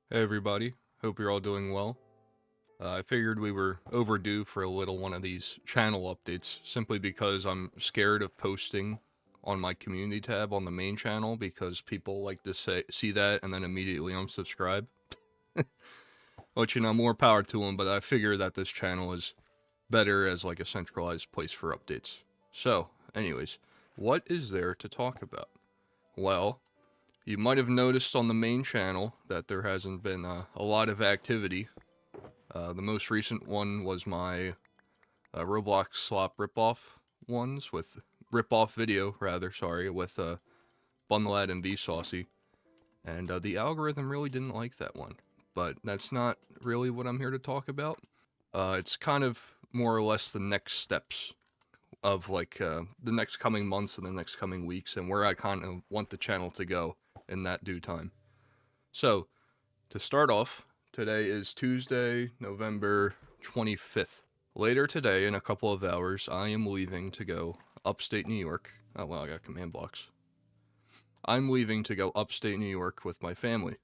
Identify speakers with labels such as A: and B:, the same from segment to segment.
A: Hey everybody, hope you're all doing well. I figured we were overdue for a little one of these channel updates simply because I'm scared of posting on my community tab on the main channel because people like to see that and then immediately unsubscribe. Which, more power to them, but I figure that this channel is better as like a centralized place for updates. So, anyways, what is there to talk about? Well, you might have noticed on the main channel that there hasn't been a lot of activity. The most recent one was my Roblox slop ripoff ones with ripoff video, rather, sorry, with Bunlad and Vsaucy. And the algorithm really didn't like that one. But that's not really what I'm here to talk about. It's kind of more or less the next steps of like the next coming months and the next coming weeks and where I kind of want the channel to go in that due time. So, to start off, today is Tuesday, November 25th. Later today, in a couple of hours, I am leaving to go upstate New York. Oh, well, I got command blocks. I'm leaving to go upstate New York with my family.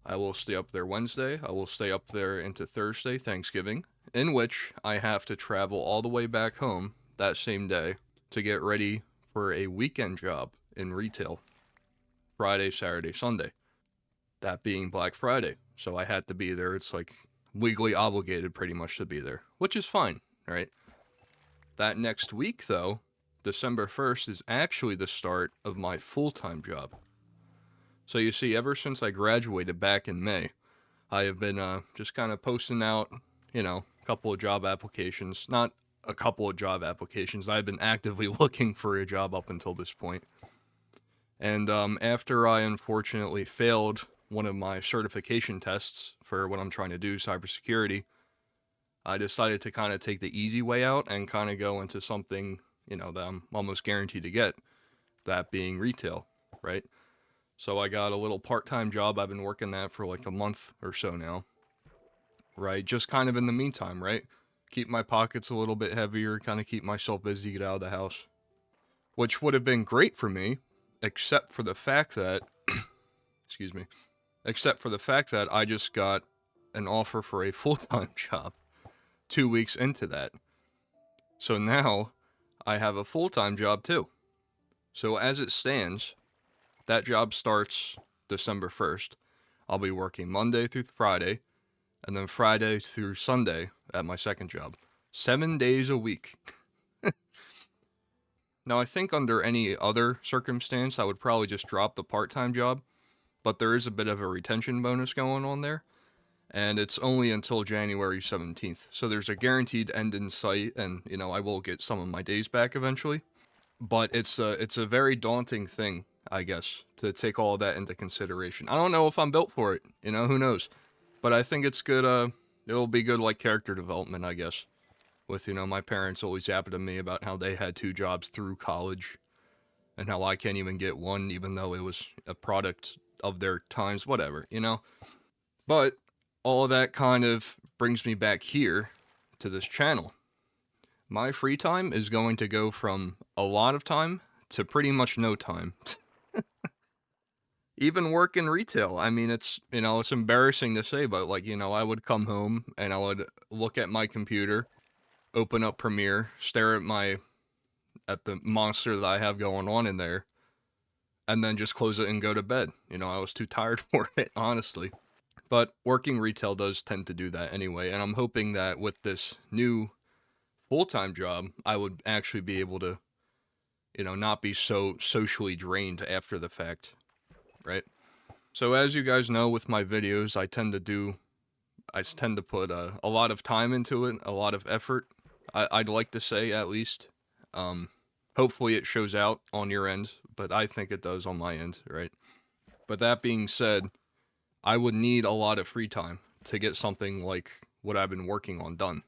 A: I will stay up there Wednesday. I will stay up there into Thursday, Thanksgiving, in which I have to travel all the way back home that same day to get ready for a weekend job in retail Friday, Saturday, Sunday. That being Black Friday. So I had to be there. It's like legally obligated pretty much to be there, which is fine, right? That next week, though, December 1st, is actually the start of my full time job. So you see, ever since I graduated back in May, I have been just kind of posting out, a couple of job applications. Not a couple of job applications. I've been actively looking for a job up until this point. And after I unfortunately failed one of my certification tests for what I'm trying to do, cybersecurity, I decided to kind of take the easy way out and kind of go into something, that I'm almost guaranteed to get, that being retail, right? So I got a little part-time job. I've been working that for like a month or so now, right? Just kind of in the meantime, right? Keep my pockets a little bit heavier, kind of keep myself busy, get out of the house, which would have been great for me, except for the fact that, excuse me, except for the fact that I just got an offer for a full-time job 2 weeks into that. So now I have a full-time job too. So as it stands, that job starts December 1st. I'll be working Monday through Friday, and then Friday through Sunday at my second job. 7 days a week. Now, I think under any other circumstance, I would probably just drop the part-time job, but there is a bit of a retention bonus going on there, and it's only until January 17th. So there's a guaranteed end in sight, and, I will get some of my days back eventually. But it's a very daunting thing, I guess, to take all of that into consideration. I don't know if I'm built for it, who knows. But I think it's good, it'll be good, like, character development, I guess. With, my parents always yapping to me about how they had 2 jobs through college, and how I can't even get one, even though it was a product of their times, whatever. But all of that kind of brings me back here to this channel. My free time is going to go from a lot of time to pretty much no time. Even work in retail. I mean, it's embarrassing to say, but like, I would come home and I would look at my computer, open up Premiere, stare at the monster that I have going on in there, and then just close it and go to bed. I was too tired for it, honestly. But working retail does tend to do that anyway, and I'm hoping that with this new full-time job, I would actually be able to, not be so socially drained after the fact, right? So as you guys know with my videos, I tend to put a lot of time into it, a lot of effort. I'd like to say, at least. Hopefully it shows out on your end, but I think it does on my end, right? But that being said, I would need a lot of free time to get something like what I've been working on done.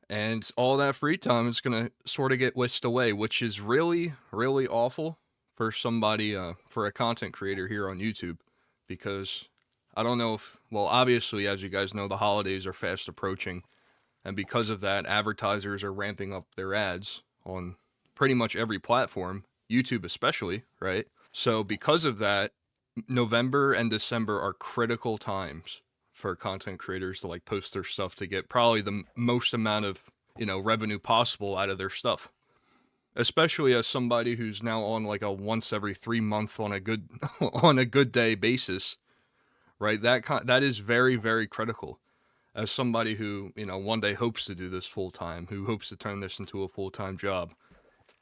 A: And all that free time is going to sort of get whisked away, which is really, really awful for somebody, for a content creator here on YouTube. Because I don't know well, obviously, as you guys know, the holidays are fast approaching. And because of that, advertisers are ramping up their ads on pretty much every platform, YouTube especially, right? So because of that, November and December are critical times for content creators to like post their stuff to get probably the most amount of, revenue possible out of their stuff. Especially as somebody who's now on like a once every 3 month on a good on a good day basis, right? That is very, very critical. As somebody who, one day hopes to do this full time, who hopes to turn this into a full-time job,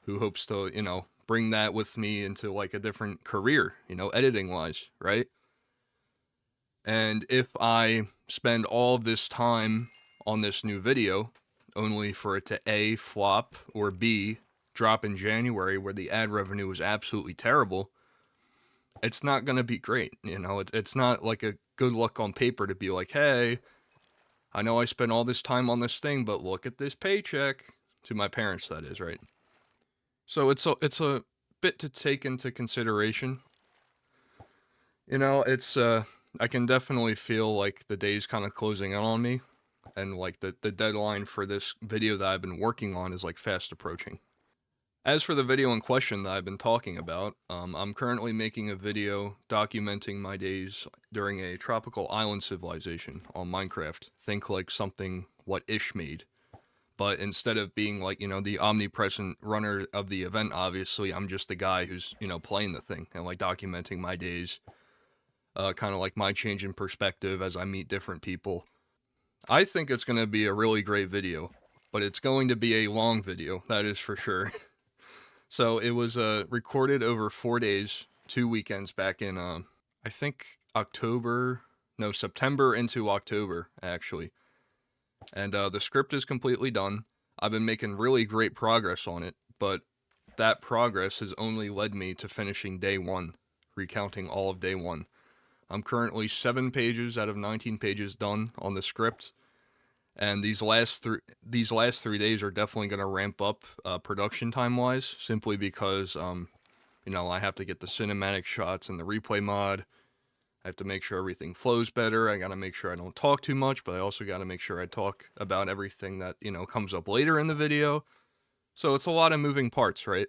A: who hopes to, bring that with me into like a different career, editing wise, right? And if I spend all of this time on this new video only for it to A, flop, or B, drop in January where the ad revenue was absolutely terrible, it's not going to be great. It's not like a good look on paper to be like, hey, I know I spent all this time on this thing, but look at this paycheck. To my parents, that is, right? So it's a bit to take into consideration. It's I can definitely feel like the day's kind of closing in on me, and like the deadline for this video that I've been working on is like fast approaching. As for the video in question that I've been talking about, I'm currently making a video documenting my days during a tropical island civilization on Minecraft. Think like something what Ish made. But instead of being like, the omnipresent runner of the event, obviously, I'm just the guy who's, playing the thing and like documenting my days. Kind of like my change in perspective as I meet different people. I think it's going to be a really great video, but it's going to be a long video, that is for sure. So it was recorded over 4 days, 2 weekends back in, I think September into October, actually. And the script is completely done. I've been making really great progress on it, but that progress has only led me to finishing day 1, recounting all of day 1. I'm currently 7 pages out of 19 pages done on the script, and these last 3 days are definitely going to ramp up production time wise, simply because I have to get the cinematic shots and the replay mod. I have to make sure everything flows better. I got to make sure I don't talk too much, but I also got to make sure I talk about everything that, comes up later in the video. So it's a lot of moving parts, right?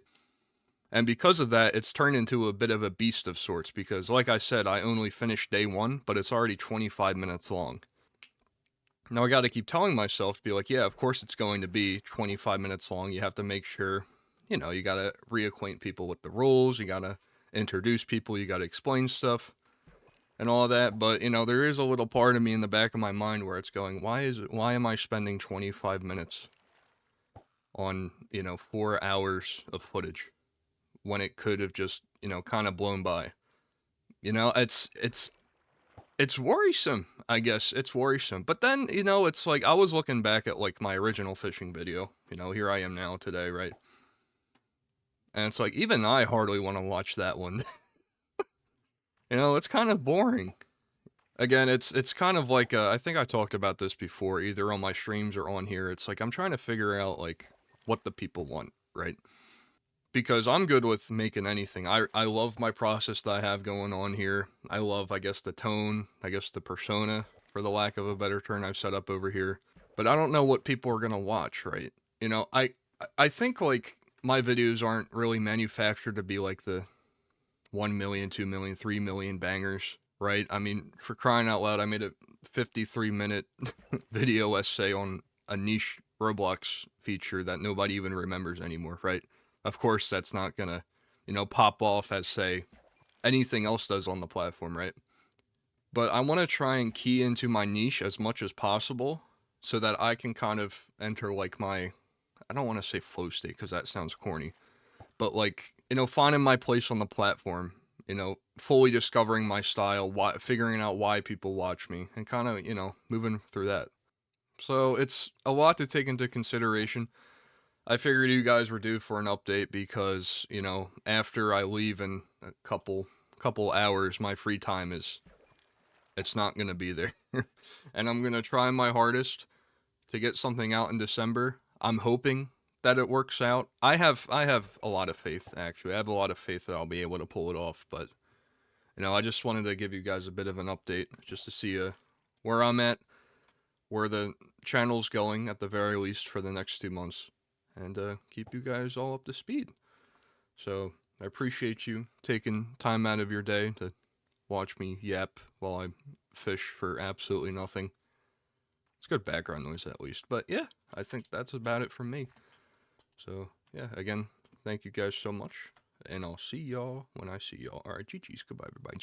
A: And because of that, it's turned into a bit of a beast of sorts because, like I said, I only finished day 1, but it's already 25 minutes long. Now I got to keep telling myself to be like, yeah, of course it's going to be 25 minutes long. You have to make sure, you got to reacquaint people with the rules. You got to introduce people. You got to explain stuff and all that. But, there is a little part of me in the back of my mind where it's going, why am I spending 25 minutes on, 4 hours of footage when it could have just, kind of blown by? It's worrisome, I guess. It's worrisome. But then, it's like I was looking back at like my original fishing video. Here I am now today, right? And it's like even I hardly want to watch that one. It's kind of boring. Again, it's kind of like I think I talked about this before, either on my streams or on here. It's like I'm trying to figure out like what the people want, right? Because I'm good with making anything. I love my process that I have going on here. I love, I guess, the tone, I guess the persona, for the lack of a better term, I've set up over here. But I don't know what people are gonna watch, right? I think like my videos aren't really manufactured to be like the 1 million, 2 million, 3 million bangers, right? I mean, for crying out loud, I made a 53-minute video essay on a niche Roblox feature that nobody even remembers anymore, right? Of course, that's not gonna, pop off as, say, anything else does on the platform, right? But I want to try and key into my niche as much as possible so that I can kind of enter, like, I don't want to say flow state because that sounds corny, but, like, finding my place on the platform, fully discovering my style, figuring out why people watch me, and kind of, moving through that. So it's a lot to take into consideration. I figured you guys were due for an update because, after I leave in a couple hours, my free time it's not going to be there. And I'm going to try my hardest to get something out in December. I'm hoping that it works out. I have a lot of faith, actually. I have a lot of faith that I'll be able to pull it off, but I just wanted to give you guys a bit of an update just to see where I'm at, where the channel's going at the very least for the next 2 months. And keep you guys all up to speed. So I appreciate you taking time out of your day to watch me yap while I fish for absolutely nothing. It's good background noise at least. But yeah, I think that's about it from me. So yeah, again, thank you guys so much. And I'll see y'all when I see y'all. Alright, GG's. Goodbye, everybody.